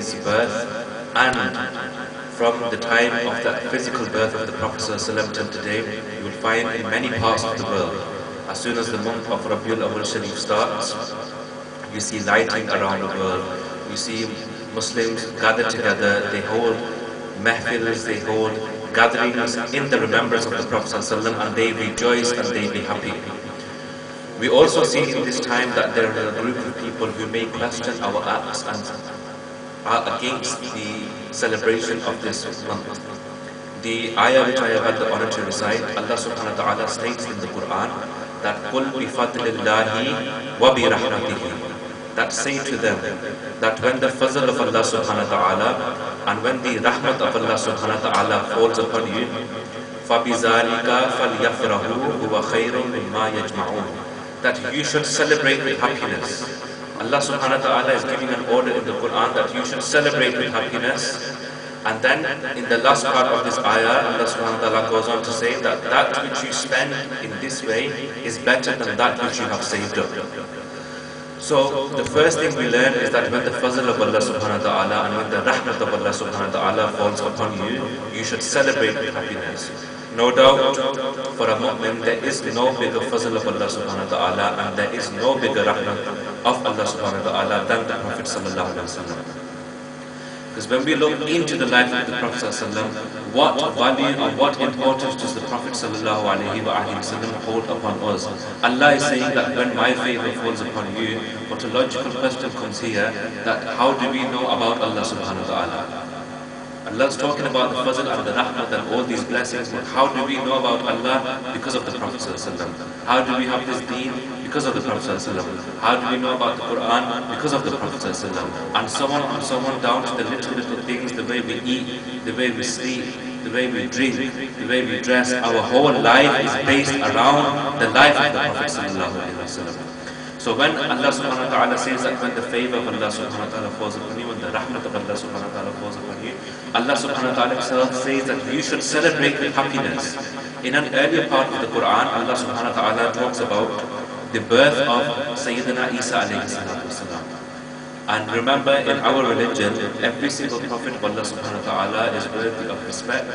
his birth and from the time of the physical birth of the Prophet ﷺ till today, you will find in many parts of the world, as soon as the month of Rabiul Awwal Sharif starts, you see lighting around the world. You see Muslims gather together, they hold mehfils, they hold gatherings in the remembrance of the Prophet ﷺ, and they rejoice and they be happy. We also see in this time that there are a group of people who may question our acts and are against the celebration of this month. The ayah which I have had the honor to recite, Allah subhanahu wa ta'ala states in the Quran that قُلْ بِفَضْلِ اللَّهِ وَبِرَحْمَتِهِ, that say to them that when the fazl of Allah subhanahu wa ta'ala and when the rahmat of Allah subhanahu wa ta'ala falls upon you, فَبِذَلِكَ فَلْيَفْرَهُوا هُوَ خَيْرٌ مِمَّا يَجْمَعُونَ, that you should celebrate with happiness. Allah subhanahu wa ta'ala is giving an order in the Quran that you should celebrate with happiness. And then in the last part of this ayah, Allah subhanahu wa ta'ala goes on to say that that which you spend in this way is better than that which you have saved up. So the first thing we learn is that when the fazl of Allah subhanahu wa ta'ala and when the rahmat of Allah subhanahu wa ta'ala falls upon you, you should celebrate with happiness. No doubt, for a mu'min, there is no bigger fazl of Allah subhanahu wa ta'ala and there is no bigger rahmat of Allah subhanahu wa ta'ala than the Prophet sallallahu alaihi wasallam. Because when we look into the life of the Prophet ﷺ, what value or what importance does the Prophet ﷺ hold upon us? Allah is saying that when my favor falls upon you, what a logical question comes here, that how do we know about Allah subhanahu wa ta'ala? Allah is talking about the fazl and the rahmat and all these blessings, but how do we know about Allah? Because of the Prophet ﷺ. How do we have this deen? Because of the Prophet ﷺ. How do we know about the Quran? Because of the Prophet ﷺ. And so on down to the little things, the way we eat, the way we sleep, the way we drink, the way we dress. Our whole life is based around the life of the Prophet ﷺ. So when Allah subhanahu wa ta'ala says that when the favor of Allah subhanahu wa ta'ala falls upon you, when the rahmat of Allah subhanahu wa ta'ala falls upon you, Allah subhanahu wa ta'ala himself says that you should celebrate with happiness. In an earlier part of the Quran, Allah subhanahu wa ta'ala talks about the birth of Sayyidina Isa alayhi salatu wasalam. And remember, in our religion, every single prophet of Allah subhanahu wa ta'ala is worthy of respect.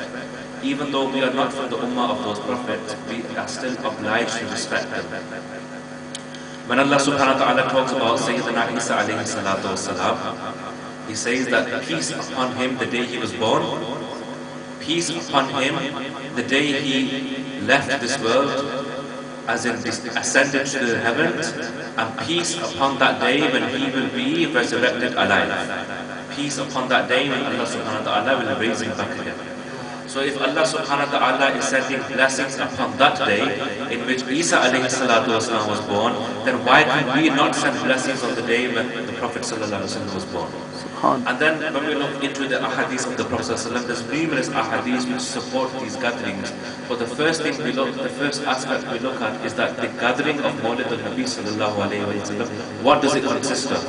Even though we are not from the ummah of those prophets, we are still obliged to respect them. When Allah subhanahu wa ta'ala talks about Sayyidina Isa alayhi salatu wasalam, He says that peace upon him the day he was born, peace upon him the day he left this world, as in ascended to the heavens, and peace upon that day when he will be resurrected alive. Peace upon that day when Allah subhanahu wa ta'ala will raise him back again. So if Allah subhanahu wa ta'ala is sending blessings upon that day in which Isa alayhi salatu wasalam was born, then why can we not send blessings on the day when the Prophet sallallahu alaihi wasallam was born? And then when we look into the ahadith of the Prophet sallallahu alaihi wasallam, there's numerous ahadith which support these gatherings. But the first aspect we look at is that the gathering of Mawlid al-Nabi sallallahu alaihi wasallam, what does it consist of?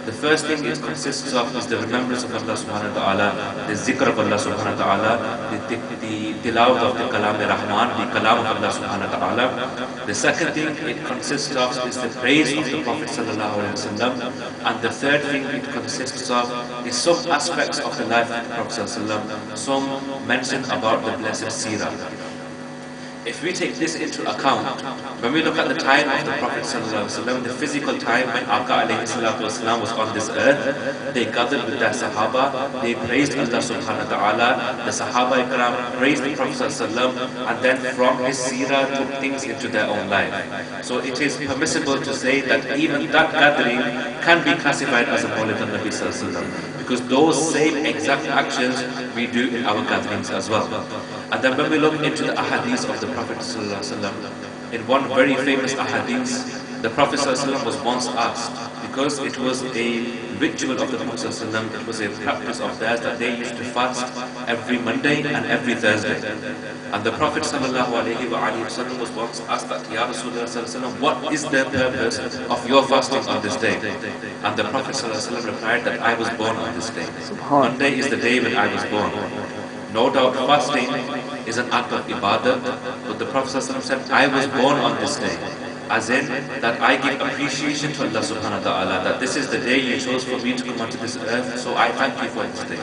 The first thing it consists of is the remembrance of Allah subhanahu wa ta'ala, the zikr of Allah subhanahu wa ta'ala, the tilawat of the kalam rahman, the kalam of Allah subhanahu wa ta'ala. The second thing it consists of is the praise of the Prophet sallallahu alaihi wasallam. And the third thing it consists of is some aspects of the life of the Prophet sallallahu alaihi wasallam, some mention about the blessed seerah. If we take this into account, when we look at the time of the Prophet ﷺ, the physical time when Aka ﷺ was on this earth, they gathered with their Sahaba, they praised Allah subhanahu wa ta'ala, the Sahaba ikram praised the Prophet ﷺ, and then from his seerah took things into their own life. So it is permissible to say that even that gathering can be classified as a Mawlid al-Nabi ﷺ, because those same exact actions we do in our gatherings as well. And then when we look into the ahadith of the Prophet ﷺ, in one very famous ahadith, the Prophet ﷺ was once asked, because it was a ritual of the Prophet ﷺ, it was a practice of theirs that they used to fast every Monday and every Thursday. And the Prophet ﷺ was once asked that, Ya Rasulullah, what is the purpose of your fasting on this day? And the Prophet ﷺ replied that I was born on this day. Monday is the day when I was born. No doubt fasting is an act of ibadat, but the Prophet ﷺ said, I was born on this day. as in that I give appreciation to Allah subhanahu wa ta'ala, that this is the day you chose for me to come onto this earth, so I thank you for this day.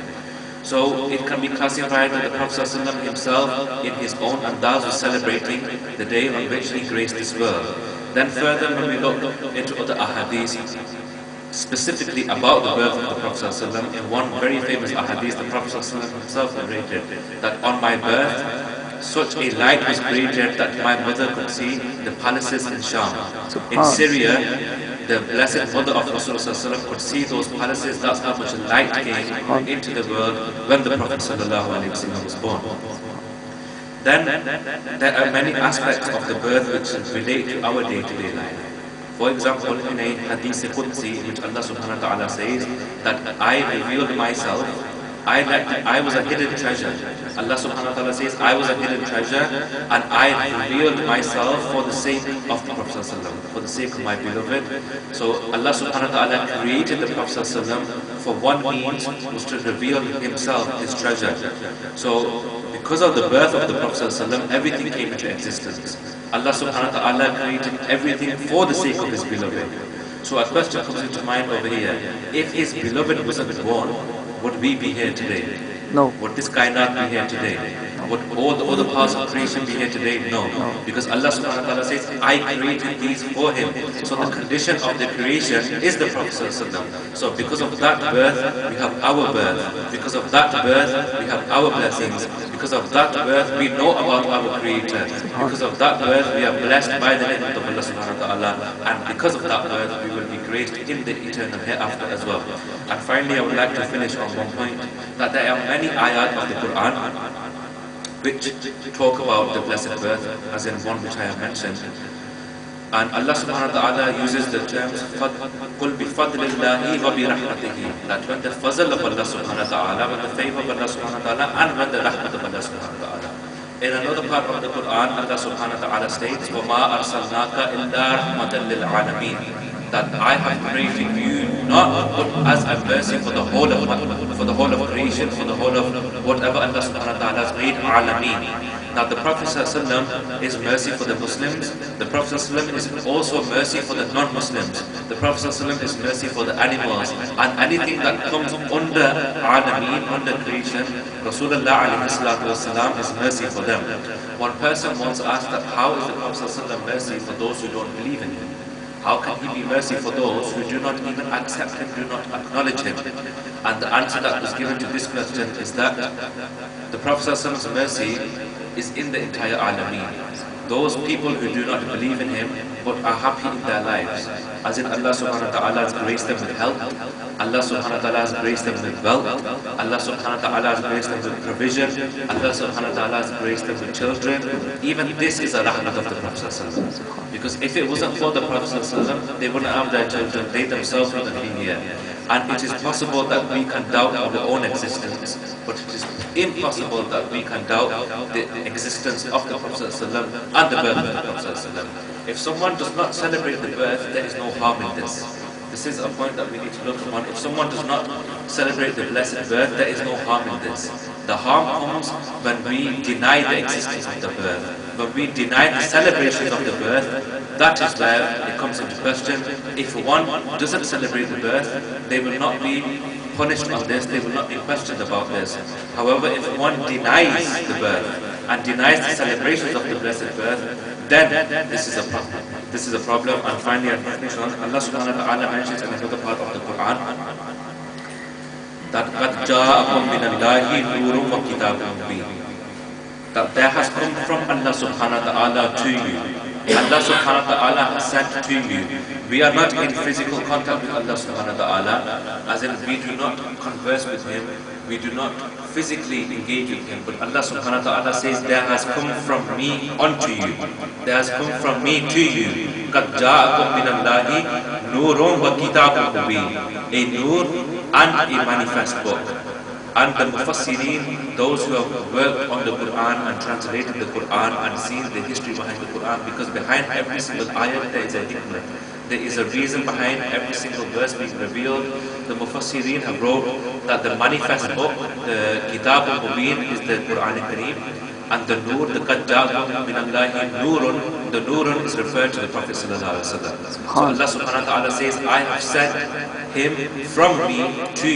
So it can be classified that the Prophet ﷺ himself, in his own andaz, was celebrating the day on which he graced this world. Then further, when we look into other ahadith, specifically about the birth of the Prophet ﷺ, in one very famous ahadith, the Prophet ﷺ himself narrated that on my birth, such a light was created that my mother could see the palaces in Sham. In Syria, the blessed mother of Rasulullah ﷺ could see those palaces. That's how much light came into the world when the Prophet ﷺ was born. Then there are many aspects of the birth which relate to our day-to-day life. For example, in a hadith Qudsi, in which Allah subhanahu wa ta'ala says that I revealed myself, I was a hidden treasure. Allah subhanahu wa ta'ala says, I was a hidden treasure and I revealed myself for the sake of the Prophet ﷺ, for the sake of my beloved. So Allah subhanahu wa ta'ala created the Prophet ﷺ for one means, was to reveal himself, his treasure. So because of the birth of the Prophet ﷺ, everything came into existence. Allah subhanahu wa ta'ala created everything for the sake of his beloved. So a question comes into mind over here. If his beloved wasn't born, would we be here today? No. Would this kainat be here today? Would all the other parts of creation be here today? No. Because Allah subhanahu wa ta'ala says, I created these for him. So the condition of the creation is the Prophet ﷺ. So because of that birth, we have our birth. Because of that birth, we have our blessings. Because of that birth, we know about our Creator. Because of that birth, we are blessed by the name of Allah subhanahu wa ta'ala. And because of that birth, we will be graced in the eternal hereafter as well. And finally, I would like to finish on one point, that there are many ayat of the Quran which talk about the blessed birth, as in one which I have mentioned. And Allah subhanahu wa ta'ala uses the terms قُلْ بِفَضْلِ اللَّهِ وَبِرَحْمَتِهِ, that when the fazl of Allah subhanahu wa ta'ala, when the favor of Allah subhanahu wa ta'ala, and when the rahmat of Allah subhanahu wa ta'ala. In another part of the Quran, Allah subhanahu wa ta'ala states, وَمَا أَرْسَلْنَاكَ إِلَّا رَحْمَةً لِلْعَالَمِينَ, that I have created you not as a mercy for the whole of creation, for the whole of whatever Allah subhanahu wa ta'ala has made, alameen. Now the Prophet ﷺ is mercy for the Muslims. The Prophet ﷺ is also mercy for the non-Muslims. The Prophet ﷺ is mercy for the animals. And anything that comes under alameen, under creation, Rasulullah ﷺ is mercy for them. One person once asked that how is the Prophet ﷺ mercy for those who don't believe in him? How can he be mercy for those who do not even accept him, do not acknowledge him? And the answer that was given to this question is that the Prophet ﷺ's mercy is in the entire alameen. Those people who do not believe in him but are happy in their lives, as in Allah subhanahu wa ta'ala has graced them with health, Allah subhanahu wa ta'ala has graced them with wealth, Allah subhanahu wa ta'ala has graced them with provision, Allah subhanahu wa ta'ala has graced them with children. Even this is a rahmat of the Prophet ﷺ. Because if it wasn't for the Prophet ﷺ, they wouldn't have their children, they themselves wouldn't be here. And it is possible that we can doubt our own existence, but it is impossible that we can doubt the existence of the Prophet ﷺ and the birth of the Prophet ﷺ. If someone does not celebrate the birth, there is no harm in this. This is a point that we need to look upon. If someone does not celebrate the blessed birth, there is no harm in this. The harm comes when we deny the existence of the birth. When we deny the celebration of the birth, that is where it comes into question. If one doesn't celebrate the birth, they will not be punished on this, they will not be questioned about this. However, if one denies the birth and denies the celebrations of the blessed birth, then this is a problem. This is a problem. And finally, I'll finish on, Allah subhanahu wa ta'ala mentions in another part of the Quran that قَدْ جَاءَكُمْ مِنَ اللَّهِ نُورٌ وَكِتَابٌ مُبِينٌ, that there has come from Allah subhanahu wa ta'ala to you. Allah subhanahu wa ta'ala has sent to you. We are not in physical contact with Allah subhanahu wa ta'ala, as in we do not converse with him, we do not physically engage with him, but Allah subhanahu wa ta'ala says, there has come from me unto you, there has come from me to you. قَدْ جَاءَكُمْ مِنَ اللَّهِ نُورٌ وَكِتَابٌ مُبِينٌ, a nur and a manifest book. And the Mufassirin, those who have worked on the Quran and translated the Quran and seen the history behind the Quran, because behind every single ayat there is a hikmah. There is a reason behind every single verse being revealed. The Mufassirin have wrote that the manifest book, the Kitab al-Mubin, is the Quran al-Kareem, And the nur, the qad ja'akum min Allahi nurun, the nurun is referred to the Prophet sallallahu alaihi wasallam. So Allah subhanahu wa ta'ala says, I have sent him from me to you.